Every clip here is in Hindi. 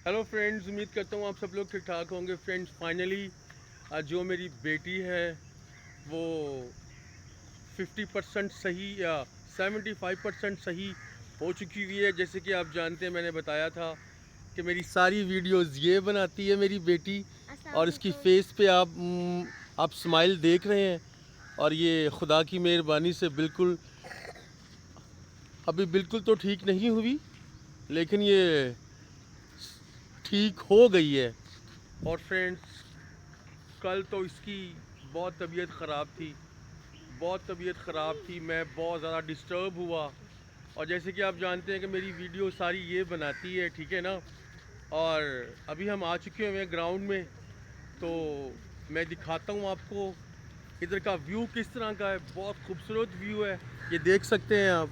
हेलो फ्रेंड्स, उम्मीद करता हूँ आप सब लोग ठीक ठाक होंगे। फ्रेंड्स, फाइनली जो मेरी बेटी है वो 50% सही या 75% सही हो चुकी हुई है। जैसे कि आप जानते हैं, मैंने बताया था कि मेरी सारी वीडियोस ये बनाती है मेरी बेटी, और इसकी फेस पे आप स्माइल देख रहे हैं। और ये खुदा की मेहरबानी से बिल्कुल तो ठीक नहीं हुई, लेकिन ये ठीक हो गई है। और फ्रेंड्स, कल तो इसकी बहुत तबीयत ख़राब थी, मैं बहुत ज़्यादा डिस्टर्ब हुआ। और जैसे कि आप जानते हैं कि मेरी वीडियो सारी ये बनाती है, ठीक है ना। और अभी हम आ चुके हैं ग्राउंड में, तो मैं दिखाता हूँ आपको इधर का व्यू किस तरह का है। बहुत खूबसूरत व्यू है, ये देख सकते हैं आप।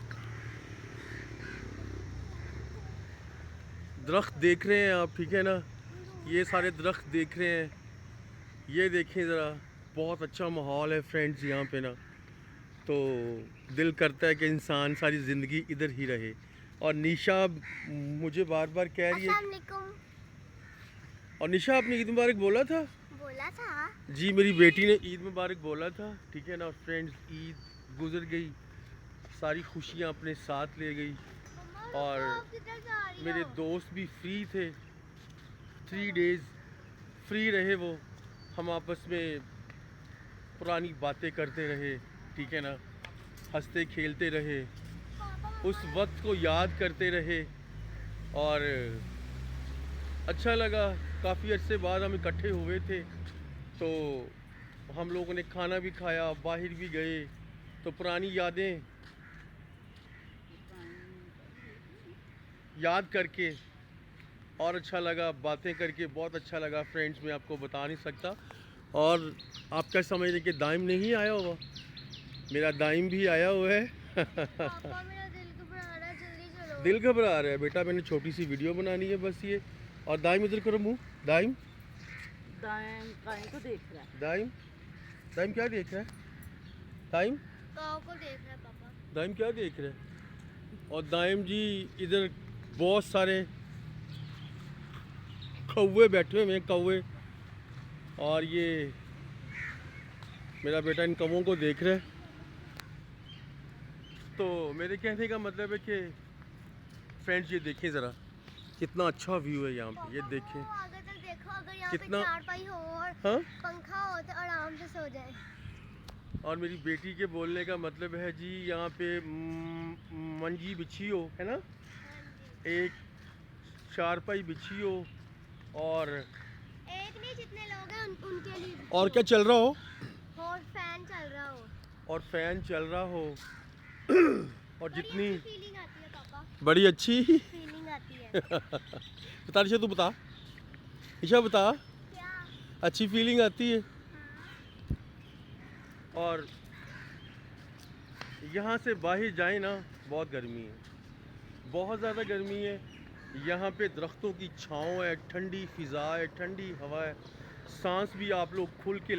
दरख्त देख रहे हैं आप, ठीक है ना। ये सारे दरख्त देख रहे हैं, ये देखें ज़रा, बहुत अच्छा माहौल है फ्रेंड्स यहाँ पे ना। तो दिल करता है कि इंसान सारी ज़िंदगी इधर ही रहे। और निशा मुझे बार बार कह रही है। और निशा, आपने ईद मुबारक बोला था? जी, मेरी बेटी ने ईद मुबारक बोला था, ठीक है ना। फ्रेंड्स, ईद गुजर गई, सारी खुशियाँ अपने साथ ले गई। और मेरे दोस्त भी फ्री थे, 3 डेज़ फ्री रहे वो। हम आपस में पुरानी बातें करते रहे, ठीक है ना, हंसते खेलते रहे, उस वक्त को याद करते रहे। और अच्छा लगा, काफ़ी अरसे बाद हम इकट्ठे हुए थे, तो हम लोगों ने खाना भी खाया, बाहर भी गए, तो पुरानी यादें याद करके और अच्छा लगा, बातें करके बहुत अच्छा लगा फ्रेंड्स, मैं आपको बता नहीं सकता। और आप क्या समझते कि दाइम नहीं आया होगा? मेरा दाइम भी आया हुआ है। पापा, मेरा दिल घबरा रहा है, जल्दी चलो। दिल घबरा रहा है बेटा, मैंने छोटी सी वीडियो बनानी है बस ये। और दाइम इधर करो मुँह। दाइम दाइम को देख रहा है। दाइम दाइम क्या देख रहा है? दाइम काऊ को देख रहा है पापा। दाइम क्या देख रहा है? और दाइम जी, इधर बहुत सारे कौवे बैठे हुए हैं, कौवे। और ये मेरा बेटा इन कौवों को देख रहा है। तो मेरे कहने का मतलब है कि फ्रेंड्स, ये देखें ज़रा, कितना अच्छा व्यू है यहाँ पे। ये देखें आगे तक देखो, अगर यहाँ कितना, पे चारपाई हो और हाँ। पंखा हो तो आराम से सो जाए। और मेरी बेटी के बोलने का मतलब है जी, यहाँ पे मंजी बिछी हो, है ना, एक चारपाई बिछी हो, और एक नहीं, जितने लोग हैं उनके लिए। और क्या चल रहा हो? और फैन चल रहा हो। और फैन चल रहा हो। और जितनी फीलिंग आती है पापा, बड़ी अच्छी फीलिंग आती है। बता निशा, तू बता, निशा बता। क्या? अच्छी फीलिंग आती है। और यहाँ से बाहर जाए ना, बहुत गर्मी है, बहुत ज़्यादा गर्मी है। यहाँ पे दरख्तों की छाँव है, ठंडी फ़िज़ा है, ठंडी हवा है, सांस भी आप लोग खुल के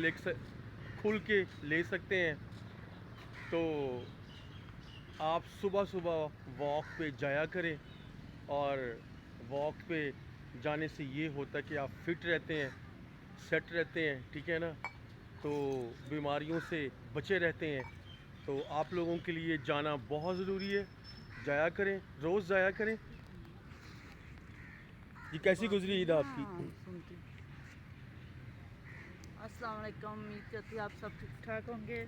ले सकते हैं। तो आप सुबह सुबह वॉक पे जाया करें। और वॉक पे जाने से ये होता है कि आप फिट रहते हैं, सेट रहते हैं, ठीक है ना। तो बीमारियों से बचे रहते हैं। तो आप लोगों के लिए जाना बहुत ज़रूरी है, जाया करें, रोज़ जाया करें। ये कैसी गुजरी ईद आपकी? अस्सलाम वालेकुम, उम्मीद करती हूँ आप सब ठीक ठाक होंगे।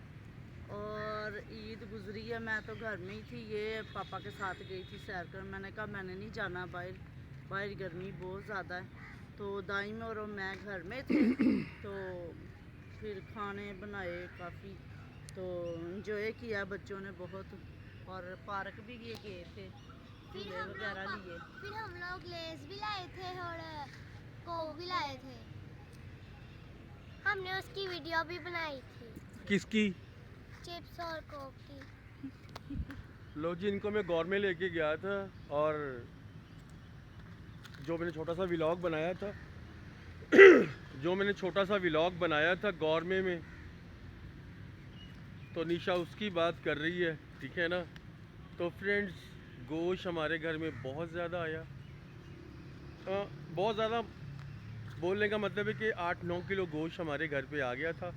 और ईद गुजरी है, मैं तो घर में ही थी, ये पापा के साथ गई थी सैर कर। मैंने कहा मैंने नहीं जाना बाहर गर्मी बहुत ज़्यादा है। तो दाइम और मैं घर में थे, तो फिर खाने बनाए काफ़ी, तो इंजॉय किया बच्चों ने बहुत। और पार्क भी गए थे, झूले वगैरह लिए। फिर हम लोग लेस भी लाए थे और कोक भी लाए थे। हमने उसकी वीडियो भी बनाई थी, किसकी? चिप्स और कोक की। लो जी, इनको मैं गौर में लेके गया था, और जो मैंने छोटा सा व्लॉग बनाया था गौर में, तो निशा उसकी बात कर रही है, ठीक है ना। तो फ्रेंड्स, गोश्त हमारे घर में बहुत ज़्यादा आया। बहुत ज़्यादा बोलने का मतलब है कि 8-9 किलो गोश्त हमारे घर पे आ गया था।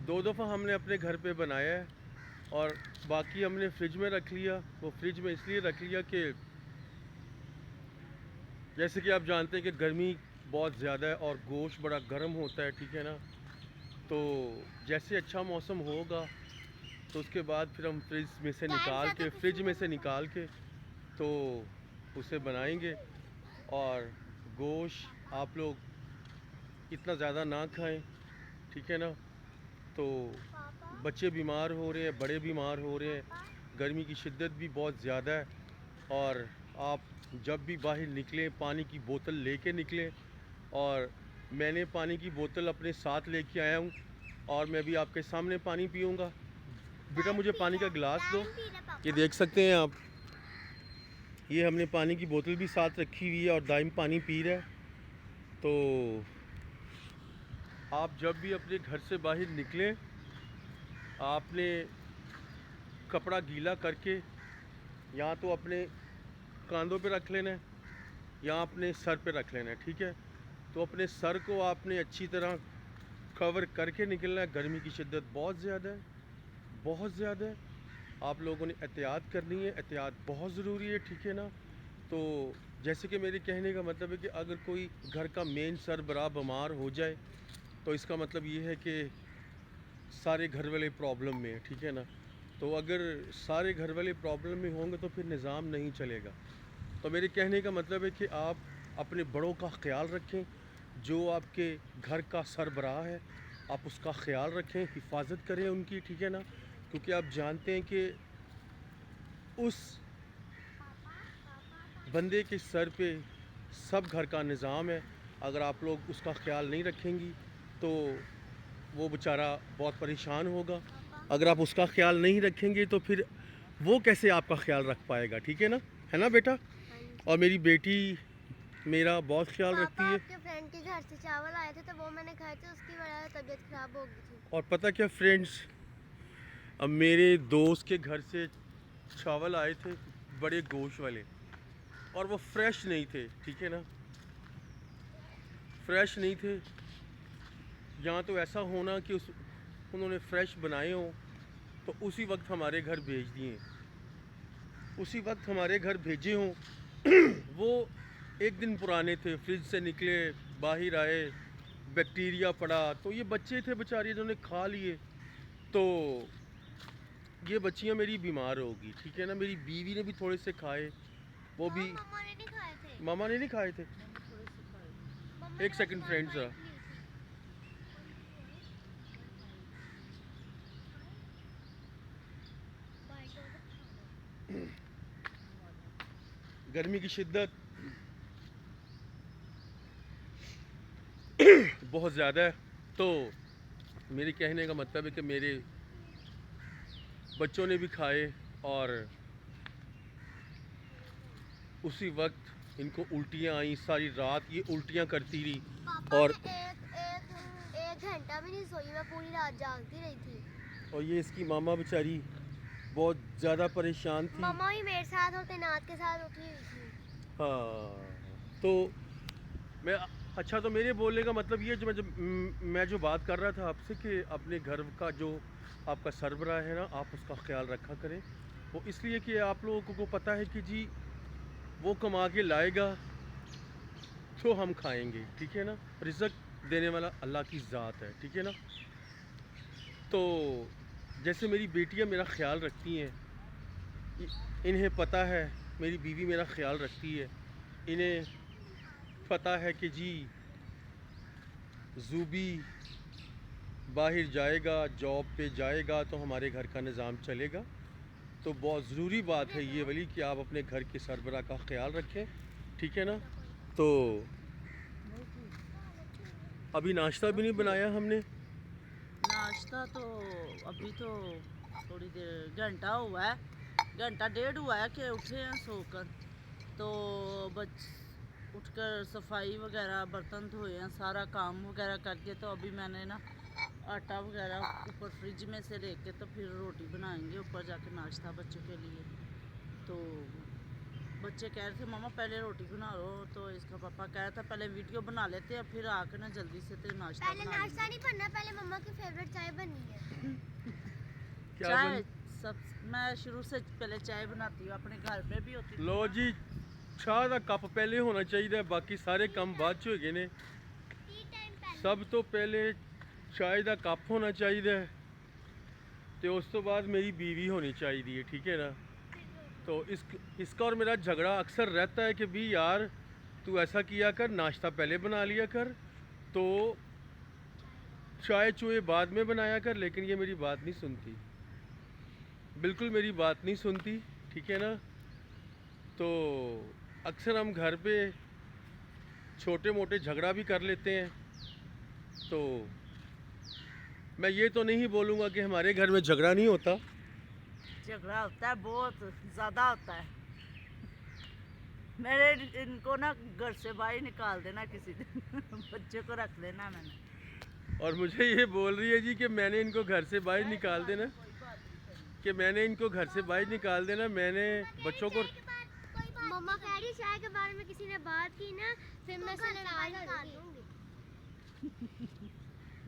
2 दफ़ा हमने अपने घर पे बनाया है और बाकी हमने फ्रिज में रख लिया। वो फ्रिज में इसलिए रख लिया कि जैसे कि आप जानते हैं कि गर्मी बहुत ज़्यादा है और गोश्त बड़ा गर्म होता है, ठीक है ना। तो जैसे अच्छा मौसम होगा तो उसके बाद फिर हम फ्रिज में से निकाल के तो उसे बनाएंगे। और गोश्त आप लोग इतना ज़्यादा ना खाएं, ठीक है ना। तो बच्चे बीमार हो रहे हैं, बड़े बीमार हो रहे हैं, गर्मी की शिद्दत भी बहुत ज़्यादा है। और आप जब भी बाहर निकलें पानी की बोतल लेके निकलें। और मैंने पानी की बोतल अपने साथ लेके आया हूँ और मैं भी आपके सामने पानी पीऊँगा। बेटा मुझे पानी का गिलास दो। ये देख सकते हैं आप, ये हमने पानी की बोतल भी साथ रखी हुई है और दाइम पानी पी रहा है। तो आप जब भी अपने घर से बाहर निकलें आपने कपड़ा गीला करके या तो अपने कांधों पे रख लेना है या अपने सर पे रख लेना है, ठीक है। तो अपने सर को आपने अच्छी तरह कवर करके निकलना है। गर्मी की शिद्दत बहुत ज़्यादा है, बहुत ज़्यादा है। आप लोगों ने एहतियात करनी है, एहतियात बहुत ज़रूरी है, ठीक है ना। तो जैसे कि मेरे कहने का मतलब है कि अगर कोई घर का मेन सरबराह बीमार हो जाए तो इसका मतलब ये है कि सारे घर वाले प्रॉब्लम में है, ठीक है ना। तो अगर सारे घर वाले प्रॉब्लम में होंगे तो फिर निज़ाम नहीं चलेगा। तो मेरे कहने का मतलब है कि आप अपने बड़ों का ख्याल रखें, जो आपके घर का सरबराह है आप उसका ख्याल रखें, हिफाजत करें उनकी, ठीक है ना। क्योंकि आप जानते हैं कि उस बंदे के सर पे सब घर का निज़ाम है। अगर आप लोग उसका ख्याल नहीं रखेंगी तो वो बेचारा बहुत परेशान होगा। अगर आप उसका ख्याल नहीं रखेंगे तो फिर वो कैसे आपका ख्याल रख पाएगा, ठीक है ना बेटा। और मेरी बेटी मेरा बहुत ख्याल रखती है। आपके फ्रेंड के घर से चावल आए थे तो वो मैंने खाए थे, उसकी वजह से तबीयत खराब हो गई थी। और पता क्या फ्रेंड्स, अब मेरे दोस्त के घर से चावल आए थे बड़े गोश्त वाले और वो फ्रेश नहीं थे, ठीक है ना, फ्रेश नहीं थे। यहाँ तो ऐसा होना कि उन्होंने फ्रेश बनाए हों तो उसी वक्त हमारे घर भेज दिए, उसी वक्त हमारे घर भेजे हों। वो एक दिन पुराने थे, फ्रिज से निकले, बाहर आए, बैक्टीरिया पड़ा, तो ये बच्चे थे बेचारे इन्होंने खा लिए। तो ये बच्चियाँ मेरी बीमार होगी, ठीक है ना। मेरी बीवी ने भी थोड़े से खाए, वो भी मम्मा ने नहीं खाए थे। मामा ने नहीं खाए थे। मम्मा ने एक सेकंड बस फ्रेंड्स, बाइट ली थी। गर्मी की शिद्दत बहुत ज़्यादा है। तो मेरे कहने का मतलब है कि मेरे बच्चों ने भी खाए और उसी वक्त इनको उल्टियाँ आई, सारी रात ये उल्टियाँ करती रही। पापा और ने एक घंटा भी नहीं सोई, मैं पूरी रात जागती रही थी। ये इसकी मामा बेचारी बहुत ज़्यादा परेशान थी। मम्मा ही मेरे साथ और तैनात के साथ उठी हुई थी। हाँ, तो मैं अच्छा, तो मेरे बोलने का मतलब ये मैं जो बात कर रहा था आपसे कि अपने घर का जो आपका सरबराह है ना आप उसका ख्याल रखा करें। वो इसलिए कि आप लोगों को पता है कि जी वो कमा के लाएगा तो हम खाएंगे, ठीक है ना। रिज़्क देने वाला अल्लाह की ज़ात है, ठीक है ना। तो जैसे मेरी बेटियां मेरा ख्याल रखती हैं, इन्हें पता है, मेरी बीवी मेरा ख्याल रखती है, इन्हें पता है कि जी ज़ूबी बाहर जाएगा, जॉब पे जाएगा तो हमारे घर का निज़ाम चलेगा। तो बहुत ज़रूरी बात है ये वाली कि आप अपने घर के सरबराह का ख्याल रखें, ठीक है ना। तो अभी नाश्ता भी नहीं बनाया हमने। नाश्ता तो अभी तो थोड़ी देर, घंटा हुआ है, घंटा डेढ़ हुआ है कि उठे हैं सोकर। तो उठकर सफाई वगैरह, बर्तन धोए हैं, सारा काम वगैरह करके तो अभी मैंने ना आटा वगैरह ऊपर फ्रिज में से लेके तो फिर रोटी बनाएंगे ऊपर जाके नाश्ता बच्चों के लिए। तो बच्चे कह रहे थे मम्मा पहले रोटी बना लो, तो इसका पापा कह रहा था पहले वीडियो बना लेते हैं, फिर आकर ना जल्दी से तो नाश्ता पहले बना नाश्ता नहीं बनना, पहले मम्मा की फेवरेट चाय बननी है। क्या चाय बन... सब मैं शुरू से पहले चाय बनाती हूँ, अपने घर में भी होती थी लो ना। जी, चाह का कप पहले होना चाहिए, बाकी सारे काम बाद च होगे ने। टी टाइम पहले। सब तो पहले चाय का कप होना चाहिए, तो उस तो बाद मेरी बीवी होनी चाहिए, ठीक है ना। तो इसका और मेरा झगड़ा अक्सर रहता है कि भी यार तू ऐसा किया कर, नाश्ता पहले बना लिया कर, तो चाय चूहे बाद में बनाया कर। लेकिन ये मेरी बात नहीं सुनती, बिल्कुल मेरी बात नहीं सुनती, ठीक है ना। तो अक्सर हम घर पे छोटे मोटे झगड़ा भी कर लेते हैं। तो मैं ये तो नहीं बोलूँगा कि हमारे घर में झगड़ा नहीं होता, झगड़ा होता है, बहुत ज़्यादा होता है। मेरे इनको ना घर से बाहर निकाल देना किसी दिन बच्चे को रख लेना मैंने। और मुझे ये बोल रही है जी कि मैंने इनको घर से बाहर निकाल देना, कि मैंने इनको घर से बाहर निकाल देना, मैंने बच्चों को। मम्मा कह रही चाय के बारे में किसी ने बात की ना, फिर मैं से नाराज हो जाऊंगी।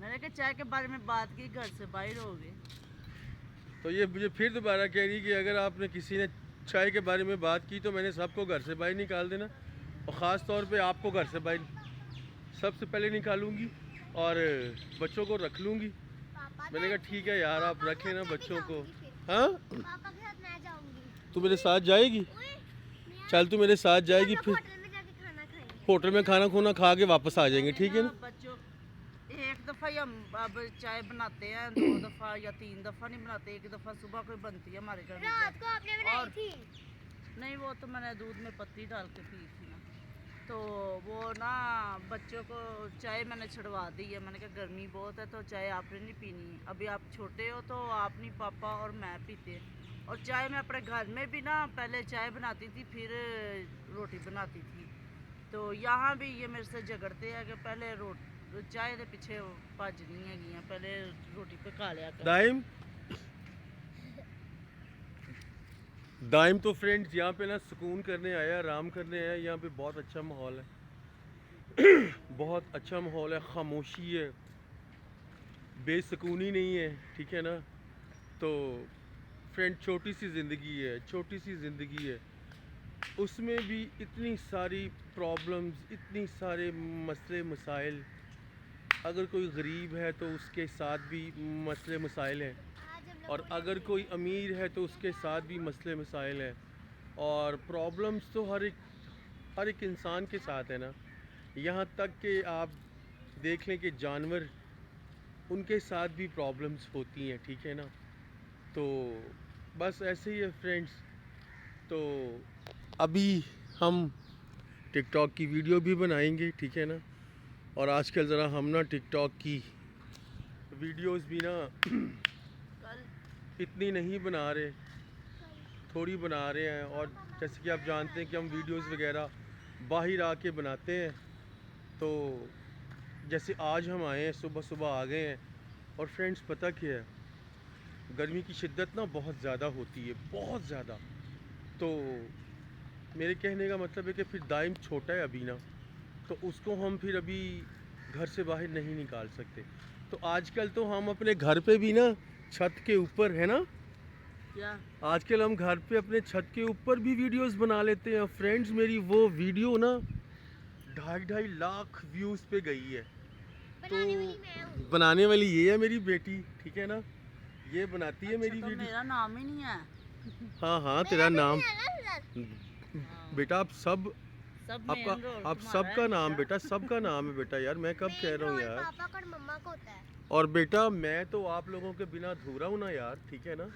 मैंने कहा चाय के बारे में बात की, घर से बाहर हो गए। तो ये मुझे फिर दोबारा कह रही कि अगर आपने किसी ने चाय के बारे में बात की तो मैंने सबको घर से बाहर निकाल देना, और ख़ास तौर पे आपको घर से बाहर सबसे पहले निकालूंगी और बच्चों को रख लूँगी। मैंने कहा ठीक है यार, आप रख लेना बच्चों को। हाँ, पापा के साथ मैं जाऊंगी। तू मेरे साथ जाएगी? चल तू मेरे साथ जाएगी, फिर होटल में जाके खाना खाएंगे। होटल में खाना खूना खा के वापस आ जाएंगे, ठीक है ना। बच्चों एक दफ़ा ही हम अब चाय बनाते हैं, 2 दफ़ा या 3 दफ़ा नहीं बनाते, एक दफ़ा सुबह कोई बनती है हमारे घर में रात चाय। को आपने बनाई और- थी। नहीं, वो तो मैंने दूध में पत्ती डाल के पी थी ना। तो वो ना बच्चों को चाय मैंने छुड़वा दी है। मैंने कहा गर्मी बहुत है तो चाय आपने नहीं पीनी, अभी आप छोटे हो तो आप नहीं, पापा और मैं पीते। और चाय मैं अपने घर में भी ना पहले चाय बनाती थी, फिर रोटी बनाती थी। तो यहाँ भी ये मेरे से झगड़ते हैं कि पहले चाय के पीछे भज नहीं है, पहले रोटी पका लिया कर। दाइम तो फ्रेंड्स यहाँ पे ना सुकून करने आया, आराम करने आया। यहाँ पे बहुत अच्छा माहौल है बहुत अच्छा माहौल है, खामोशी है, बेसुकूनी नहीं है, ठीक है ना। तो फ्रेंड छोटी सी ज़िंदगी है, छोटी सी ज़िंदगी है, उसमें भी इतनी सारी प्रॉब्लम्स, इतनी सारे मसले मसाइल। अगर कोई गरीब है तो उसके साथ भी मसले मसाइल हैं, और अगर कोई अमीर है तो उसके साथ भी मसले मसाइल हैं। और प्रॉब्लम्स तो हर एक इंसान के साथ है ना। यहाँ तक कि आप देख लें कि जानवर, उनके साथ भी प्रॉब्लम्स होती हैं, ठीक है ना। तो बस ऐसे ही है फ्रेंड्स। तो अभी हम टिकटॉक की वीडियो भी बनाएंगे, ठीक है ना। और आजकल ज़रा हम ना टिकटॉक की वीडियोस भी ना कल इतनी नहीं बना रहे, थोड़ी बना रहे हैं। और जैसे कि आप जानते हैं कि हम वीडियोस वगैरह बाहर आके बनाते हैं। तो जैसे आज हम आए हैं, सुबह सुबह आ गए हैं। और फ्रेंड्स पता क्या है, गर्मी की शिद्दत ना बहुत ज़्यादा होती है, बहुत ज़्यादा। तो मेरे कहने का मतलब है कि फिर दाइम छोटा है अभी ना, तो उसको हम फिर अभी घर से बाहर नहीं निकाल सकते। तो आजकल तो हम अपने घर पे भी ना छत के ऊपर, है ना, क्या आजकल हम घर पे अपने छत के ऊपर भी वीडियोस बना लेते हैं। फ्रेंड्स मेरी वो वीडियो ना 2.5 लाख व्यूज़ पे गई है। तो बनाने वाली मैं हूँ। बनाने वाली ये है मेरी बेटी, ठीक है ना, ये बनाती है अच्छा, मेरी तो वीडियो। मेरा नाम ही नहीं है। हाँ हाँ, तेरा नाम हाँ, बेटा, आप सब सब आपका, main role आप तुम्हारा सबका है नाम बेटा। बेटा, सबका नाम है बेटा यार, मैं कब कह रहा हूँ यार। पापा का और मम्मा का होता है। और बेटा मैं तो आप लोगों के बिना अधूरा हूँ ना यार, ठीक है ना,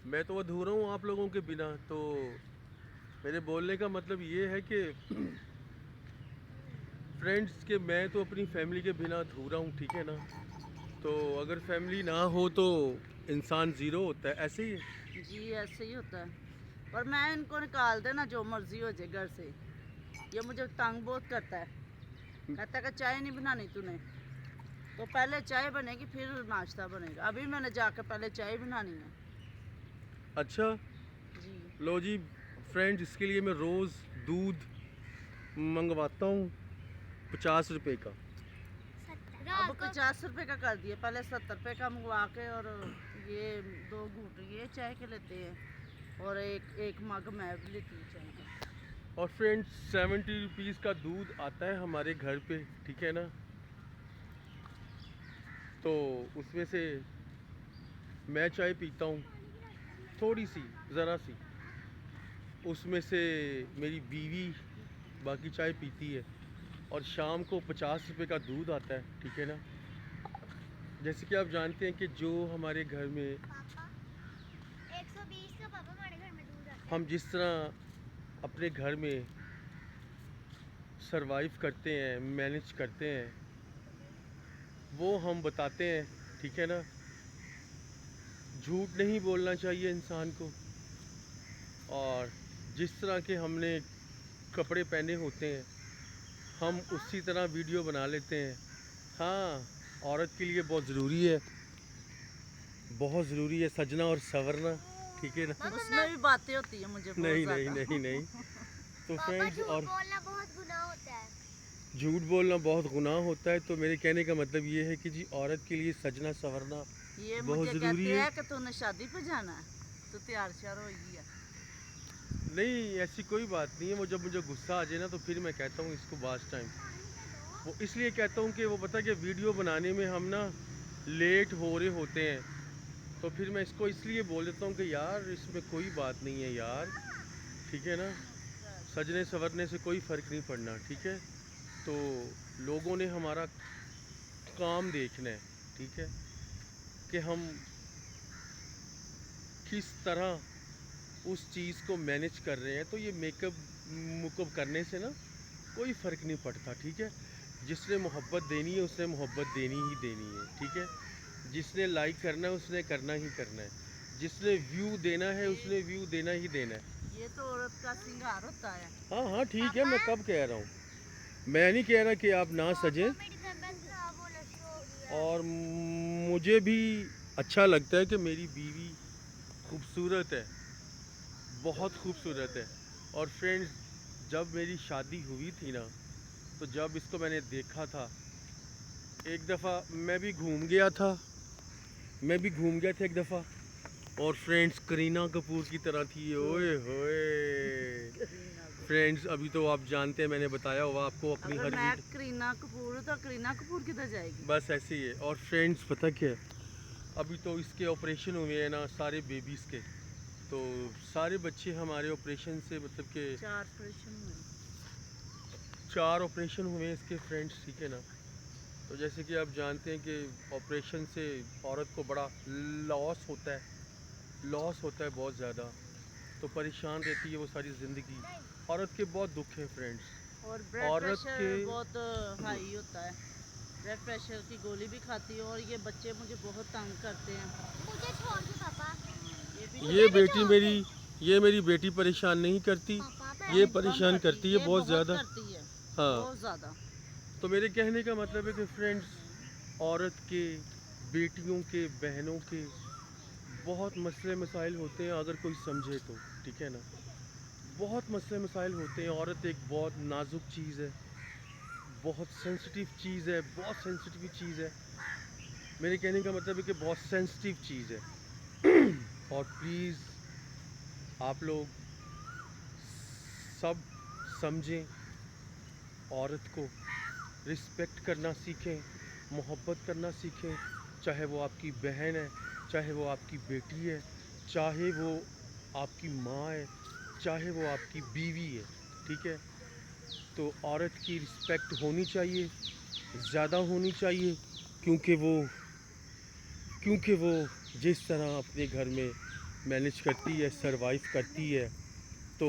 मैं तो अधूरा हूँ आप लोगों के बिना। तो मेरे बोलने का मतलब ये है कि फ्रेंड्स के मैं तो अपनी फैमिली के बिना अधूरा हूँ, ठीक है ना। तो अगर फैमिली ना हो तो इंसान ज़ीरो होता है, ऐसे ही है। जी ऐसे ही होता है। पर मैं इनको निकाल देना जो मर्जी हो जाए घर से, ये मुझे तंग बहुत करता है। कहता है कि चाय नहीं बनानी तूने, तो पहले चाय बनेगी फिर नाश्ता बनेगा। अभी मैंने जाकर पहले चाय बनानी है। अच्छा जी लो जी फ्रेंड्स इसके लिए मैं रोज़ दूध मंगवाता हूँ 50 रुपए का। अब 50 रुपए का कर दिए, पहले 70 रुपए का मंगवा के, और ये 2 घूंट ये चाय के लेते हैं और एक मग मैं भी लेती हूँ चाय का। और फ्रेंड्स 70 रुपीज़ का दूध आता है हमारे घर पे, ठीक है ना। तो उसमें से मैं चाय पीता हूँ थोड़ी सी, ज़रा सी। उसमें से मेरी बीवी बाकी चाय पीती है। और शाम को 50 रुपए का दूध आता है, ठीक है ना। जैसे कि आप जानते हैं कि जो हमारे घर में 120 का पापा हमारे घर में दूध आता है। हम जिस तरह अपने घर में सरवाइव करते हैं, मैनेज करते हैं, वो हम बताते हैं, ठीक है ना। झूठ नहीं बोलना चाहिए इंसान को। और जिस तरह के हमने कपड़े पहने होते हैं हम उसी तरह वीडियो बना लेते हैं। हाँ, औरत के लिए बहुत ज़रूरी है, बहुत ज़रूरी है सजना और संवरना, ठीक है ना। उसमें भी बातें होती है मुझे बहुत नहीं ज़्यादा। नहीं नहीं नहीं। तो पापा फ्रेंड्स, झूठ और बोलना बहुत गुनाह होता है। झूठ बोलना बहुत गुनाह होता है। तो मेरे कहने का मतलब ये है कि जी औरत के लिए सजना संवरना ये बहुत मुझे ज़रूरी कहते है। हैं कि तूने शादी पे जाना है तो तैयार श्यार हो गई है। नहीं, ऐसी कोई बात नहीं है। वो जब मुझे गुस्सा आ जाए ना तो फिर मैं कहता हूँ इसको बास टाइम। वो इसलिए कहता हूँ कि वो पता कि वीडियो बनाने में हम ना लेट हो रहे होते हैं, तो फिर मैं इसको इसलिए बोल देता हूँ कि यार इसमें कोई बात नहीं है यार, ठीक है ना। सजने संवरने से कोई फ़र्क नहीं पड़ना, ठीक है। तो लोगों ने हमारा काम देखना है, ठीक है, कि हम किस तरह उस चीज़ को मैनेज कर रहे हैं। तो ये मेकअप मुकअप करने से ना कोई फ़र्क नहीं पड़ता, ठीक है। जिसने मोहब्बत देनी है उसने मोहब्बत देनी ही देनी है, ठीक है। जिसने लाइक करना है उसने करना ही करना है। जिसने व्यू देना है उसने व्यू देना ही देना है। ये तो औरत का श्रृंगार होता है। हाँ हाँ ठीक है, मैं कब कह रहा हूँ, मैं नहीं कह रहा कि आप ना सजें। मेरी तबीयत खराब होना शुरू हो गई है। और मुझे भी अच्छा लगता है कि मेरी बीवी खूबसूरत है, बहुत खूबसूरत है। और फ्रेंड्स, जब मेरी शादी हुई थी ना, तो जब इसको मैंने देखा था एक दफ़ा, मैं भी घूम गया था एक दफ़ा। और फ्रेंड्स करीना कपूर की तरह थी, ओए होए। फ्रेंड्स अभी तो आप जानते हैं, मैंने बताया हुआ आपको अपनी अगर हर मैं वीडियो, करीना कपूर हूँ तो करीना कपूर किधर जाएगी। बस ऐसे ही है। और फ्रेंड्स पता क्या है, अभी तो इसके ऑपरेशन हुए हैं ना सारे बेबीज़ के, तो सारे बच्चे हमारे ऑपरेशन से, मतलब कि 4 ऑपरेशन हुए। 4 ऑपरेशन हुए हैं इसके फ्रेंड्स, ठीक है ना। तो जैसे कि आप जानते हैं कि ऑपरेशन से औरत को बड़ा लॉस होता है बहुत ज़्यादा। तो परेशान रहती है वो सारी ज़िंदगी। औरत के बहुत दुख है फ्रेंड्स। और ब्लड औरत प्रेशर के बहुत हाई होता है। ब्लड प्रेशर की गोली भी खाती है। और ये बच्चे मुझे बहुत तंग करते हैं। मुझे छोड़ दो पापा। ये भी ये बेटी मेरी, ये मेरी बेटी परेशान नहीं करती, पापा ये कम परेशान करती है ये बहुत ज़्यादा। करती है, हाँ, बहुत ज़्यादा। तो मेरे कहने का मतलब है कि फ्रेंड्स, औरत के, बेटियों के, बहनों के बहुत मसले मसाइल होते हैं अगर कोई समझे तो, ठीक है ना। बहुत मसले मसाइल होते हैं। औरत एक बहुत नाजुक चीज़ है, बहुत सेंसिटिव चीज़ है, बहुत सेंसिटिव चीज़ है। मेरे कहने का मतलब है कि बहुत सेंसिटिव चीज़ है। और प्लीज़ आप लोग सब समझें, औरत को रिस्पेक्ट करना सीखें, मोहब्बत करना सीखें। चाहे वो आपकी बहन है, चाहे वो आपकी बेटी है, चाहे वो आपकी माँ है, चाहे वो आपकी बीवी है, ठीक है। तो औरत की रिस्पेक्ट होनी चाहिए, ज़्यादा होनी चाहिए, क्योंकि वो जिस तरह अपने घर में मैनेज करती है, सरवाइव करती है, तो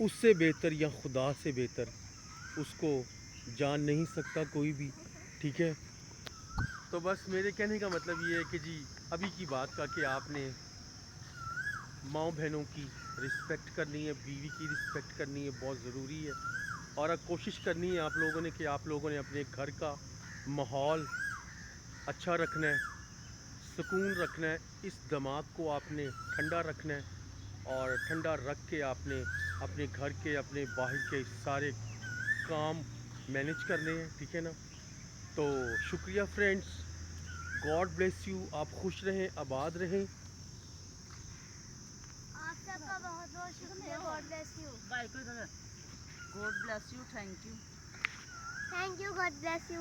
उससे बेहतर या खुदा से बेहतर उसको जान नहीं सकता कोई भी, ठीक है। तो बस मेरे कहने का मतलब ये है कि जी अभी की बात का कि आपने माँ बहनों की रिस्पेक्ट करनी है, बीवी की रिस्पेक्ट करनी है, बहुत ज़रूरी है। और अब कोशिश करनी है आप लोगों ने कि आप लोगों ने अपने घर का माहौल अच्छा रखना है, सुकून रखना है, इस दिमाग को आपने ठंडा रखना है। और ठंडा रख के आपने अपने घर के अपने बाहर के सारे काम मैनेज करने हैं, ठीक है ना। तो शुक्रिया फ्रेंड्स, गॉड ब्लेस यू, आप खुश रहें, आबाद रहें। आप सबका बहुत बहुत शुक्रिया। God bless you. Bye, God bless you, thank you. Thank you, God bless you.